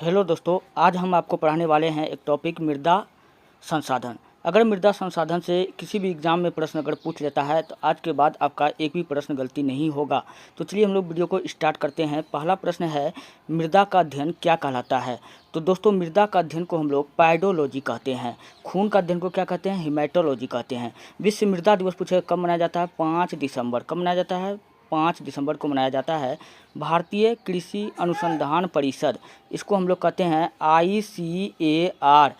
Hello दोस्तों, आज हम आपको पढ़ाने वाले हैं एक टॉपिक मृदा संसाधन। अगर मृदा संसाधन से किसी भी एग्ज़ाम में प्रश्न अगर पूछ लेता है तो आज के बाद आपका एक भी प्रश्न गलती नहीं होगा। तो चलिए हम लोग वीडियो को स्टार्ट करते हैं। पहला प्रश्न है, मृदा का अध्ययन क्या कहलाता है? तो दोस्तों, मृदा का अध्ययन को हम लोग पैडोलॉजी कहते हैं। खून का अध्ययन को क्या कहते हैं? हेमेटोलॉजी कहते हैं। विश्व मृदा दिवस पूछे कब मनाया जाता है? 5 दिसंबर। कब मनाया जाता है? 5 दिसंबर को मनाया जाता है। भारतीय कृषि अनुसंधान परिषद, इसको हम लोग कहते हैं ICAR।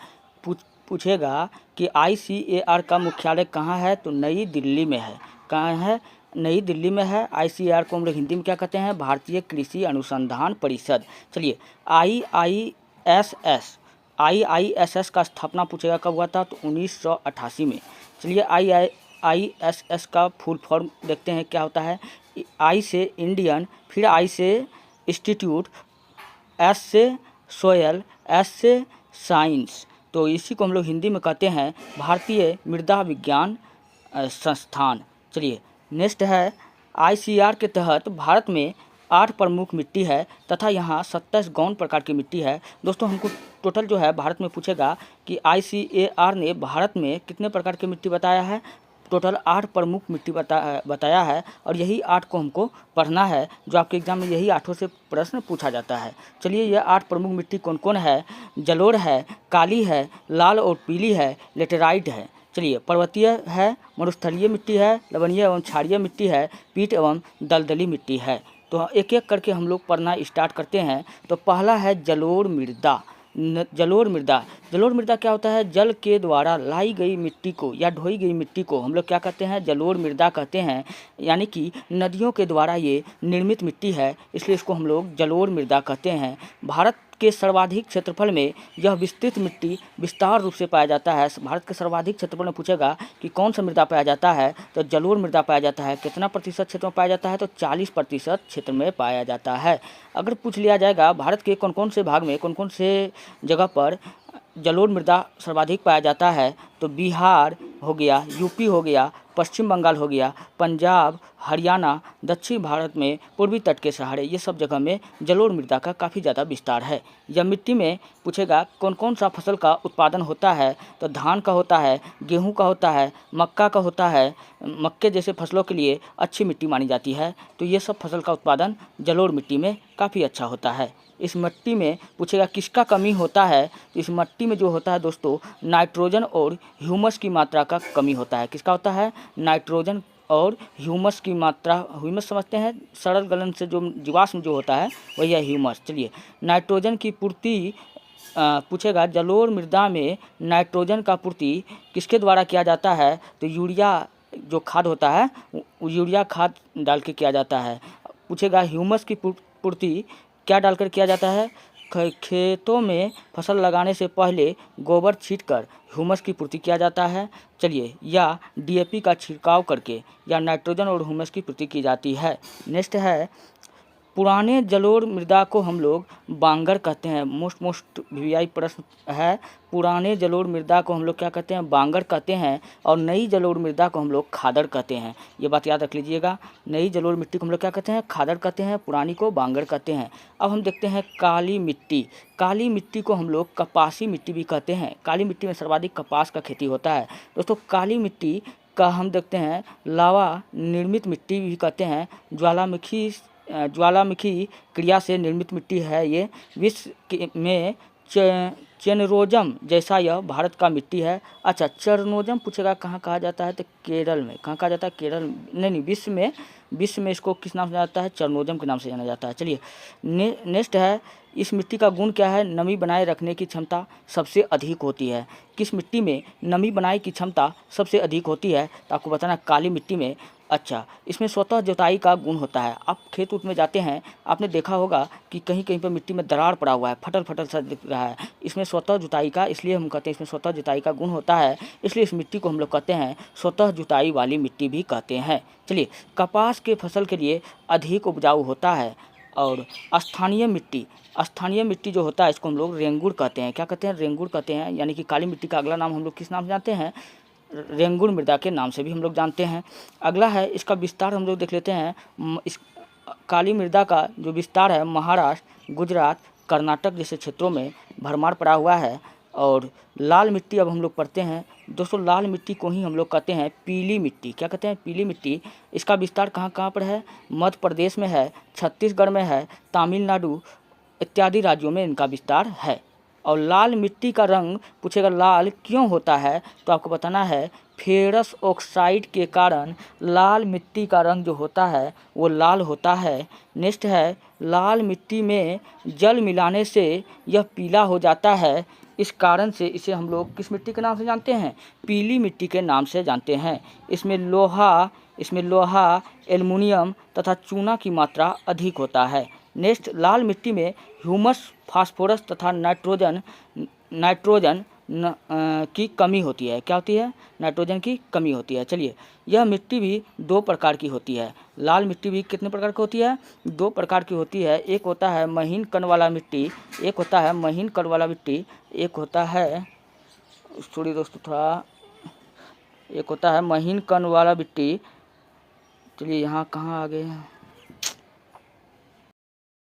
पूछेगा कि ICAR का मुख्यालय कहाँ है? तो नई दिल्ली में है। कहाँ है? नई दिल्ली में है। ICAR को हम लोग हिंदी में क्या कहते हैं? भारतीय कृषि अनुसंधान परिषद। चलिए, IISS का स्थापना पूछेगा कब हुआ था? तो 1988 में। चलिए, IISS का फुल फॉर्म देखते हैं क्या होता है। I से इंडियन, फिर I से इंस्टीट्यूट, S से सोयल, S से साइंस। तो इसी को हम लोग हिंदी में कहते हैं भारतीय मृदा विज्ञान संस्थान। चलिए, नेक्स्ट है, ICAR के तहत भारत में 8 प्रमुख मिट्टी है तथा यहाँ 27 गौण प्रकार की मिट्टी है। दोस्तों, हमको टोटल जो है भारत में पूछेगा कि ICAR ने भारत में कितने प्रकार की मिट्टी बताया है? टोटल 8 प्रमुख मिट्टी बताया है और यही 8 को हमको पढ़ना है, जो आपके एग्जाम में यही 8 से प्रश्न पूछा जाता है। चलिए, यह 8 प्रमुख मिट्टी कौन कौन है? जलोढ़ है, काली है, लाल और पीली है, लेटेराइट है। चलिए, पर्वतीय है, मरुस्थलीय मिट्टी है, लवणीय एवं क्षारीय मिट्टी है, पीट एवं दलदली मिट्टी है। तो एक एक करके हम लोग पढ़ना स्टार्ट करते हैं। तो पहला है जलोढ़ मृदा। जलोढ़ मृदा क्या होता है? जल के द्वारा लाई गई मिट्टी को या ढोई गई मिट्टी को हम लोग क्या कहते हैं? जलोढ़ मृदा कहते हैं। यानी कि नदियों के द्वारा ये निर्मित मिट्टी है, इसलिए इसको हम लोग जलोढ़ मृदा कहते हैं। भारत के सर्वाधिक क्षेत्रफल में यह विस्तृत मिट्टी विस्तार रूप से पाया जाता है। भारत के सर्वाधिक क्षेत्रफल में पूछेगा कि कौन सा मृदा पाया जाता है? तो जलोढ़ मृदा पाया जाता है। कितना प्रतिशत क्षेत्र में पाया जाता है? तो 40% क्षेत्र में पाया जाता है। अगर पूछ लिया जाएगा भारत के कौन कौन से भाग में, कौन कौन से जगह पर जलोढ़ मृदा सर्वाधिक पाया जाता है, तो बिहार हो गया, यूपी हो गया, पश्चिम बंगाल हो गया, पंजाब, हरियाणा, दक्षिण भारत में पूर्वी तट के सहारे, ये सब जगह में जलोढ़ मृदा का काफ़ी ज़्यादा विस्तार है। यह मिट्टी में पूछेगा कौन कौन सा फसल का उत्पादन होता है? तो धान का होता है, गेहूं का होता है, मक्का का होता है। मक्के जैसे फसलों के लिए अच्छी मिट्टी मानी जाती है। तो ये सब फसल का उत्पादन जलोढ़ मिट्टी में काफ़ी अच्छा होता है। इस मिट्टी में पूछेगा किसका कमी होता है? तो इस मिट्टी में जो होता है दोस्तों, नाइट्रोजन और ह्यूमस की मात्रा का कमी होता है। किसका होता है? नाइट्रोजन और ह्यूमस की मात्रा। ह्यूमस समझते हैं, सरल गलन से जो जीवाश्म जो होता है वही है ह्यूमस। चलिए, नाइट्रोजन की पूर्ति पूछेगा जलोढ़ मृदा में नाइट्रोजन का पूर्ति किसके द्वारा किया जाता है? तो यूरिया जो खाद होता है, यूरिया खाद डाल के किया जाता है। पूछेगा ह्यूमस की पूर्ति क्या डालकर किया जाता है? खेतों में फसल लगाने से पहले गोबर छींटकर ह्यूमस की पूर्ति किया जाता है। चलिए, या DAP का छिड़काव करके या नाइट्रोजन और ह्यूमस की पूर्ति की जाती है। नेक्स्ट है, पुराने जलोढ़ मृदा को हम लोग बांगर कहते हैं। मोस्ट VVI प्रश्न है। पुराने जलोढ़ मृदा को हम लोग क्या कहते हैं? बांगर कहते हैं। और नई जलोढ़ मृदा को हम लोग खादर कहते हैं। ये बात याद रख लीजिएगा। नई जलोढ़ मिट्टी को हम लोग क्या कहते हैं? खादर कहते हैं। पुरानी को बांगर कहते हैं। अब हम देखते हैं काली मिट्टी। काली मिट्टी को हम लोग कपासी मिट्टी भी कहते हैं। काली मिट्टी में सर्वाधिक कपास का खेती होता है। दोस्तों, काली मिट्टी का हम देखते हैं लावा निर्मित मिट्टी भी कहते हैं। ज्वालामुखी क्रिया से निर्मित मिट्टी है ये। विश्व में चेनरोजम जैसा यह भारत का मिट्टी है। अच्छा, चरनोजम पूछेगा कहाँ कहा जाता है? तो केरल में। कहाँ कहा जाता है? केरल नहीं, विश्व में इसको किस नाम से जाना जाता है? चरनोजम के नाम से जाना जाता है। चलिए, नेक्स्ट है, इस मिट्टी का गुण क्या है? नमी बनाए रखने की क्षमता सबसे अधिक होती है। किस मिट्टी में नमी बनाए की क्षमता सबसे अधिक होती है? तो आपको बताना काली मिट्टी में। अच्छा, इसमें स्वतः जुताई का गुण होता है। आप खेत उत में जाते हैं, आपने देखा होगा कि कहीं कहीं पर मिट्टी में दरार पड़ा हुआ है, फटल सा दिख रहा है। इसमें स्वतः जुताई का, इसलिए हम कहते हैं इसमें स्वतः जुताई का गुण होता है, इसलिए इस मिट्टी को हम लोग कहते हैं स्वतः जुताई वाली मिट्टी भी कहते हैं। चलिए, कपास के फसल के लिए अधिक उपजाऊ होता है। और स्थानीय मिट्टी जो होता है इसको हम लोग रेंगुर कहते हैं। क्या कहते हैं? रेंगुर कहते हैं। यानी कि काली मिट्टी का अगला नाम हम लोग किस नाम से जानते हैं? रेंगुर मृदा के नाम से भी हम लोग जानते हैं। अगला है, इसका विस्तार हम लोग देख लेते हैं। इस काली मृदा का जो विस्तार है महाराष्ट्र, गुजरात, कर्नाटक जैसे क्षेत्रों में भरमार पड़ा हुआ है। और लाल मिट्टी अब हम लोग पढ़ते हैं दोस्तों। लाल मिट्टी को ही हम लोग कहते हैं पीली मिट्टी। क्या कहते हैं? पीली मिट्टी। इसका विस्तार कहाँ कहाँ पर है? मध्य प्रदेश में है, छत्तीसगढ़ में है, तमिलनाडु इत्यादि राज्यों में इनका विस्तार है। और लाल मिट्टी का रंग पूछेगा लाल क्यों होता है, तो आपको बताना है फेरस ऑक्साइड के कारण लाल मिट्टी का रंग जो होता है वो लाल होता है। नेक्स्ट है, लाल मिट्टी में जल मिलाने से यह पीला हो जाता है। इस कारण से इसे हम लोग किस मिट्टी के नाम से जानते हैं? पीली मिट्टी के नाम से जानते हैं। इसमें लोहा, एल्युमिनियम तथा चूना की मात्रा अधिक होता है। नेक्स्ट, लाल मिट्टी में ह्यूमस, फास्फोरस तथा नाइट्रोजन की कमी होती है। क्या होती है? नाइट्रोजन की कमी होती है। चलिए, यह मिट्टी भी दो प्रकार की होती है। लाल मिट्टी भी कितने प्रकार की होती है? दो प्रकार की होती है। एक होता है महीन कण वाला मिट्टी, एक होता है महीन कण वाला मिट्टी। चलिए, यहाँ कहाँ आ गए हैं?